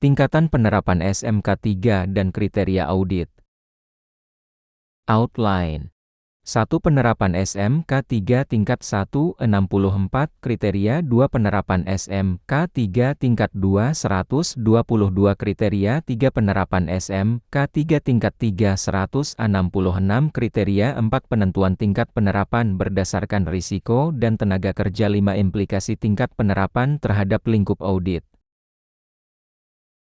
Tingkatan penerapan SMK 3 dan kriteria audit. Outline. 1. Penerapan SMK 3 tingkat 1, 64, kriteria 2. Penerapan SMK 3 tingkat 2, 122, kriteria 3. Penerapan SMK 3 tingkat 3, 166, kriteria 4. Penentuan tingkat penerapan berdasarkan risiko dan tenaga kerja. 5. Implikasi tingkat penerapan terhadap lingkup audit.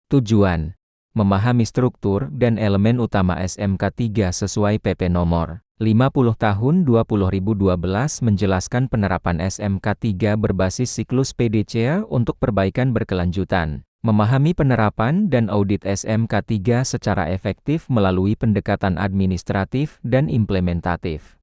Tujuan: memahami struktur dan elemen utama SMK 3 sesuai PP nomor 50 tahun 2012 menjelaskan penerapan SMK 3 berbasis siklus PDCA untuk perbaikan berkelanjutan. Memahami penerapan dan audit SMK 3 secara efektif melalui pendekatan administratif dan implementatif.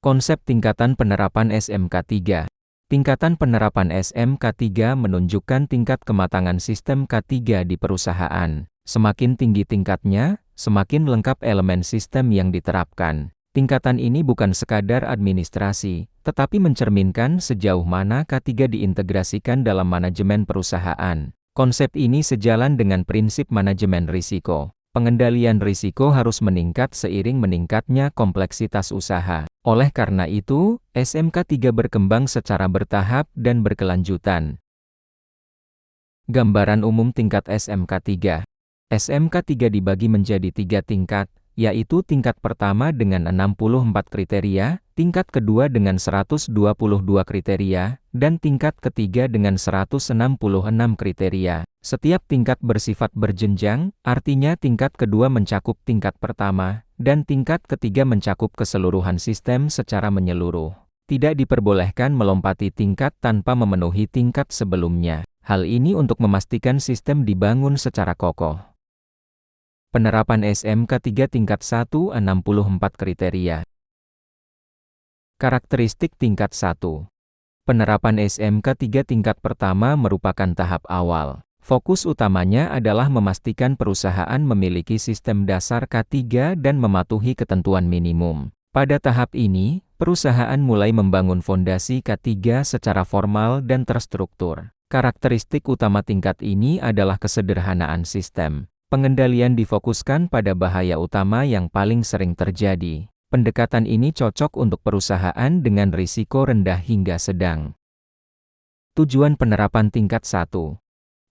Konsep tingkatan penerapan SMK 3. Tingkatan penerapan SMK 3 menunjukkan tingkat kematangan sistem K3 di perusahaan. Semakin tinggi tingkatnya, semakin lengkap elemen sistem yang diterapkan. Tingkatan ini bukan sekadar administrasi, tetapi mencerminkan sejauh mana K3 diintegrasikan dalam manajemen perusahaan. Konsep ini sejalan dengan prinsip manajemen risiko. Pengendalian risiko harus meningkat seiring meningkatnya kompleksitas usaha. Oleh karena itu, SMK 3 berkembang secara bertahap dan berkelanjutan. Gambaran umum tingkat SMK 3. SMK 3 dibagi menjadi 3 tingkat, yaitu tingkat pertama dengan 64 kriteria, tingkat kedua dengan 122 kriteria, dan tingkat ketiga dengan 166 kriteria. Setiap tingkat bersifat berjenjang, artinya tingkat kedua mencakup tingkat pertama, dan tingkat ketiga mencakup keseluruhan sistem secara menyeluruh. Tidak diperbolehkan melompati tingkat tanpa memenuhi tingkat sebelumnya. Hal ini untuk memastikan sistem dibangun secara kokoh. Penerapan SMK 3 tingkat 1, 64 kriteria. Karakteristik tingkat 1. Penerapan SMK 3 tingkat pertama merupakan tahap awal. Fokus utamanya adalah memastikan perusahaan memiliki sistem dasar K3 dan mematuhi ketentuan minimum. Pada tahap ini, perusahaan mulai membangun fondasi K3 secara formal dan terstruktur. Karakteristik utama tingkat ini adalah kesederhanaan sistem. Pengendalian difokuskan pada bahaya utama yang paling sering terjadi. Pendekatan ini cocok untuk perusahaan dengan risiko rendah hingga sedang. Tujuan penerapan tingkat 1.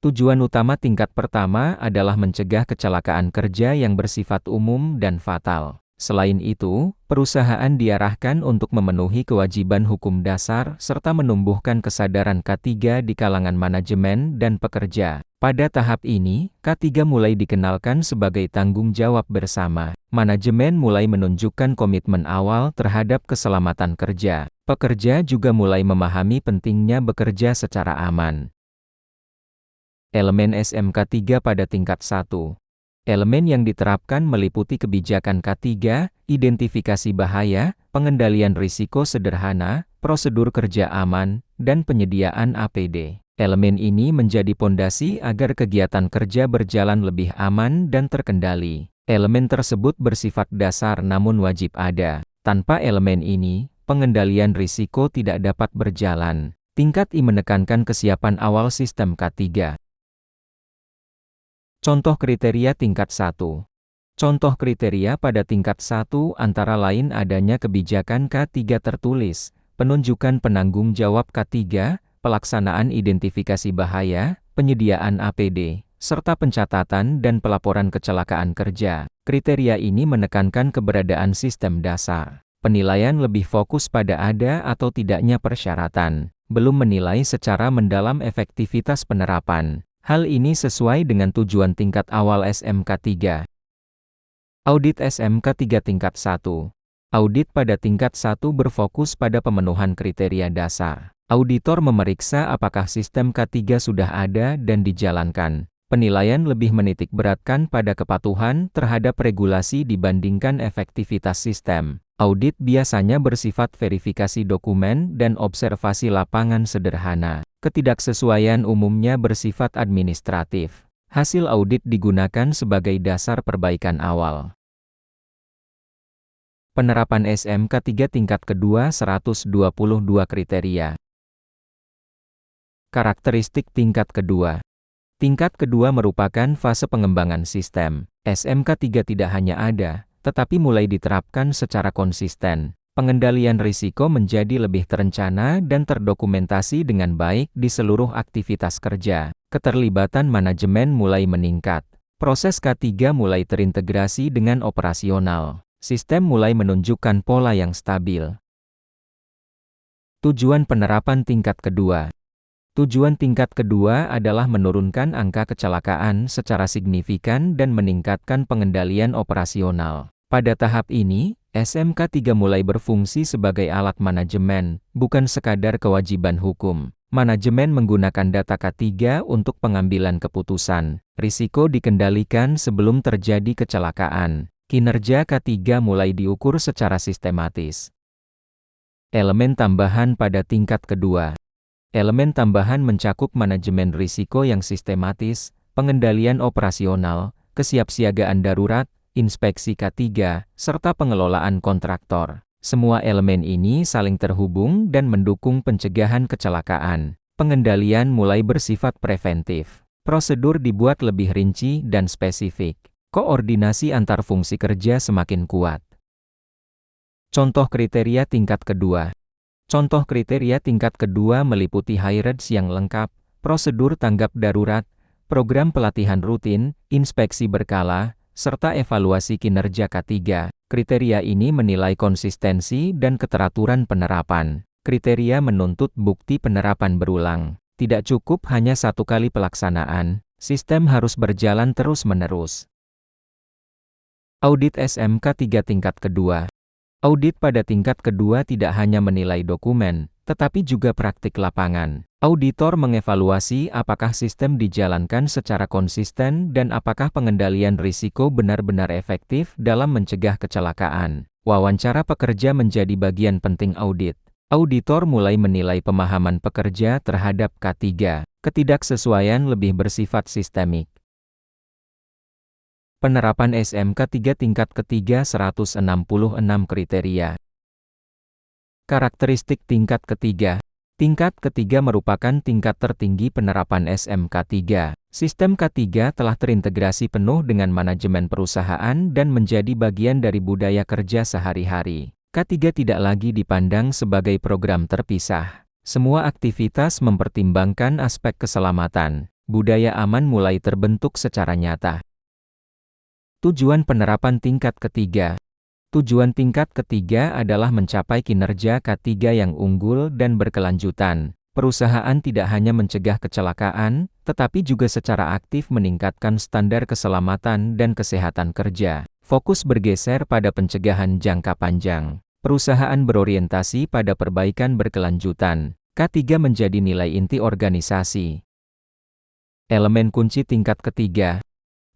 Tujuan utama tingkat pertama adalah mencegah kecelakaan kerja yang bersifat umum dan fatal. Selain itu, perusahaan diarahkan untuk memenuhi kewajiban hukum dasar serta menumbuhkan kesadaran K3 di kalangan manajemen dan pekerja. Pada tahap ini, K3 mulai dikenalkan sebagai tanggung jawab bersama. Manajemen mulai menunjukkan komitmen awal terhadap keselamatan kerja. Pekerja juga mulai memahami pentingnya bekerja secara aman. Elemen SMK 3 pada tingkat 1. Elemen yang diterapkan meliputi kebijakan K3, identifikasi bahaya, pengendalian risiko sederhana, prosedur kerja aman, dan penyediaan APD. Elemen ini menjadi pondasi agar kegiatan kerja berjalan lebih aman dan terkendali. Elemen tersebut bersifat dasar namun wajib ada. Tanpa elemen ini, pengendalian risiko tidak dapat berjalan. Tingkat I menekankan kesiapan awal sistem K3. Contoh kriteria tingkat 1. Contoh kriteria pada tingkat 1 antara lain adanya kebijakan K3 tertulis, penunjukan penanggung jawab K3, pelaksanaan identifikasi bahaya, penyediaan APD, serta pencatatan dan pelaporan kecelakaan kerja. Kriteria ini menekankan keberadaan sistem dasar. Penilaian lebih fokus pada ada atau tidaknya persyaratan, belum menilai secara mendalam efektivitas penerapan. Hal ini sesuai dengan tujuan tingkat awal SMK 3. Audit SMK 3 tingkat 1. Audit pada tingkat 1 berfokus pada pemenuhan kriteria dasar. Auditor memeriksa apakah sistem K3 sudah ada dan dijalankan. Penilaian lebih menitik beratkan pada kepatuhan terhadap regulasi dibandingkan efektivitas sistem. Audit biasanya bersifat verifikasi dokumen dan observasi lapangan sederhana. Ketidaksesuaian umumnya bersifat administratif. Hasil audit digunakan sebagai dasar perbaikan awal. Penerapan SMK 3 tingkat kedua 122 kriteria. Karakteristik tingkat kedua. Tingkat kedua merupakan fase pengembangan sistem. SMK 3 tidak hanya ada, tetapi mulai diterapkan secara konsisten. Pengendalian risiko menjadi lebih terencana dan terdokumentasi dengan baik di seluruh aktivitas kerja. Keterlibatan manajemen mulai meningkat. Proses K3 mulai terintegrasi dengan operasional. Sistem mulai menunjukkan pola yang stabil. Tujuan penerapan tingkat kedua. Tujuan tingkat kedua adalah menurunkan angka kecelakaan secara signifikan dan meningkatkan pengendalian operasional. Pada tahap ini, SMK 3 mulai berfungsi sebagai alat manajemen, bukan sekadar kewajiban hukum. Manajemen menggunakan data K3 untuk pengambilan keputusan. Risiko dikendalikan sebelum terjadi kecelakaan. Kinerja K3 mulai diukur secara sistematis. Elemen tambahan pada tingkat kedua. Elemen tambahan mencakup manajemen risiko yang sistematis, pengendalian operasional, kesiapsiagaan darurat, inspeksi K3, serta pengelolaan kontraktor. Semua elemen ini saling terhubung dan mendukung pencegahan kecelakaan. Pengendalian mulai bersifat preventif. Prosedur dibuat lebih rinci dan spesifik. Koordinasi antar fungsi kerja semakin kuat. Contoh kriteria tingkat kedua. Contoh kriteria tingkat kedua meliputi high-risk yang lengkap, prosedur tanggap darurat, program pelatihan rutin, inspeksi berkala, serta evaluasi kinerja K3. Kriteria ini menilai konsistensi dan keteraturan penerapan. Kriteria menuntut bukti penerapan berulang. Tidak cukup hanya satu kali pelaksanaan, sistem harus berjalan terus-menerus. Audit SMK 3 tingkat kedua. Audit pada tingkat kedua tidak hanya menilai dokumen, tetapi juga praktik lapangan. Auditor mengevaluasi apakah sistem dijalankan secara konsisten dan apakah pengendalian risiko benar-benar efektif dalam mencegah kecelakaan. Wawancara pekerja menjadi bagian penting audit. Auditor mulai menilai pemahaman pekerja terhadap K3. Ketidaksesuaian lebih bersifat sistemik. Penerapan SMK 3 tingkat ketiga 166 kriteria. Karakteristik tingkat ketiga. Tingkat ketiga merupakan tingkat tertinggi penerapan SMK 3. Sistem K3 telah terintegrasi penuh dengan manajemen perusahaan dan menjadi bagian dari budaya kerja sehari-hari. K3 tidak lagi dipandang sebagai program terpisah. Semua aktivitas mempertimbangkan aspek keselamatan. Budaya aman mulai terbentuk secara nyata. Tujuan penerapan tingkat ketiga. Tujuan tingkat ketiga adalah mencapai kinerja K3 yang unggul dan berkelanjutan. Perusahaan tidak hanya mencegah kecelakaan, tetapi juga secara aktif meningkatkan standar keselamatan dan kesehatan kerja. Fokus bergeser pada pencegahan jangka panjang. Perusahaan berorientasi pada perbaikan berkelanjutan. K3 menjadi nilai inti organisasi. Elemen kunci tingkat ketiga.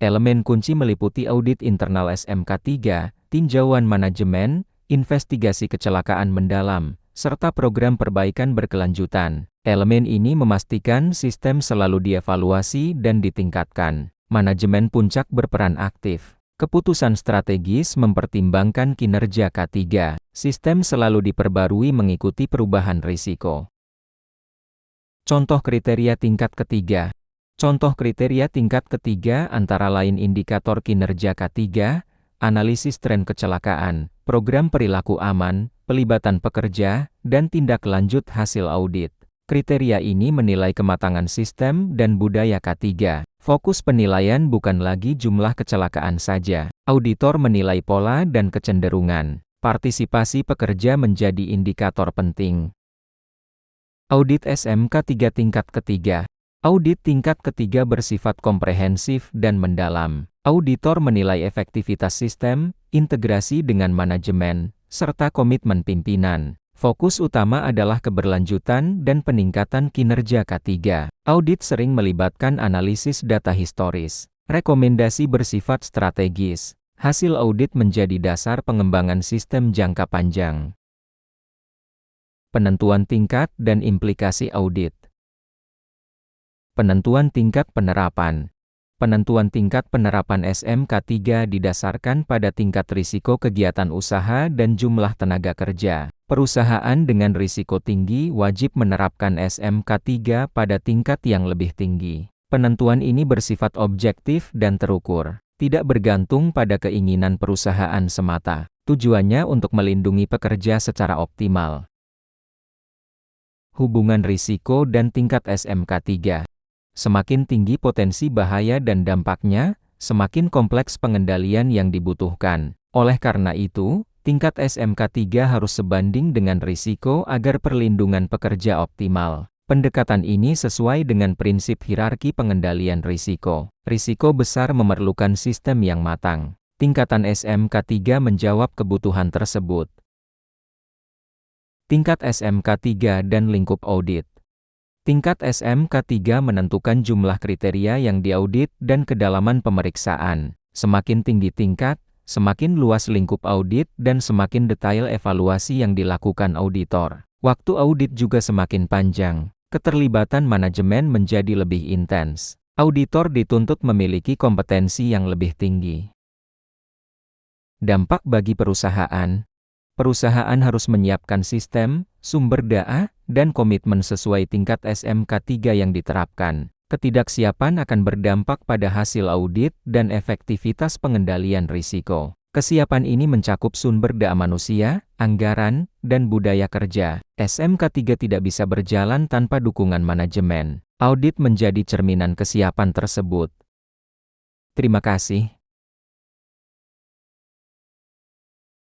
Elemen kunci meliputi audit internal SMK 3, tinjauan manajemen, investigasi kecelakaan mendalam, serta program perbaikan berkelanjutan. Elemen ini memastikan sistem selalu dievaluasi dan ditingkatkan. Manajemen puncak berperan aktif. Keputusan strategis mempertimbangkan kinerja K3. Sistem selalu diperbarui mengikuti perubahan risiko. Contoh kriteria tingkat ketiga. Contoh kriteria tingkat ketiga antara lain indikator kinerja K3, analisis tren kecelakaan, program perilaku aman, pelibatan pekerja, dan tindak lanjut hasil audit. Kriteria ini menilai kematangan sistem dan budaya K3. Fokus penilaian bukan lagi jumlah kecelakaan saja. Auditor menilai pola dan kecenderungan. Partisipasi pekerja menjadi indikator penting. Audit SMK 3 tingkat ketiga. Audit tingkat ketiga bersifat komprehensif dan mendalam. Auditor menilai efektivitas sistem, integrasi dengan manajemen, serta komitmen pimpinan. Fokus utama adalah keberlanjutan dan peningkatan kinerja K3. Audit sering melibatkan analisis data historis. Rekomendasi bersifat strategis. Hasil audit menjadi dasar pengembangan sistem jangka panjang. Penentuan tingkat dan implikasi audit. Penentuan tingkat penerapan. Penentuan tingkat penerapan SMK 3 didasarkan pada tingkat risiko kegiatan usaha dan jumlah tenaga kerja. Perusahaan dengan risiko tinggi wajib menerapkan SMK 3 pada tingkat yang lebih tinggi. Penentuan ini bersifat objektif dan terukur, tidak bergantung pada keinginan perusahaan semata. Tujuannya untuk melindungi pekerja secara optimal. Hubungan risiko dan tingkat SMK3. Semakin tinggi potensi bahaya dan dampaknya, semakin kompleks pengendalian yang dibutuhkan. Oleh karena itu, tingkat SMK3 harus sebanding dengan risiko agar perlindungan pekerja optimal. Pendekatan ini sesuai dengan prinsip hierarki pengendalian risiko. Risiko besar memerlukan sistem yang matang. Tingkatan SMK3 menjawab kebutuhan tersebut. Tingkat SMK3 dan lingkup audit. Tingkat SMK3 menentukan jumlah kriteria yang diaudit dan kedalaman pemeriksaan. Semakin tinggi tingkat, semakin luas lingkup audit dan semakin detail evaluasi yang dilakukan auditor. Waktu audit juga semakin panjang. Keterlibatan manajemen menjadi lebih intens. Auditor dituntut memiliki kompetensi yang lebih tinggi. Dampak bagi perusahaan. Perusahaan harus menyiapkan sistem, sumber daya, dan komitmen sesuai tingkat SMK3 yang diterapkan. Ketidaksiapan akan berdampak pada hasil audit dan efektivitas pengendalian risiko. Kesiapan ini mencakup sumber daya manusia, anggaran, dan budaya kerja. SMK3 tidak bisa berjalan tanpa dukungan manajemen. Audit menjadi cerminan kesiapan tersebut. Terima kasih.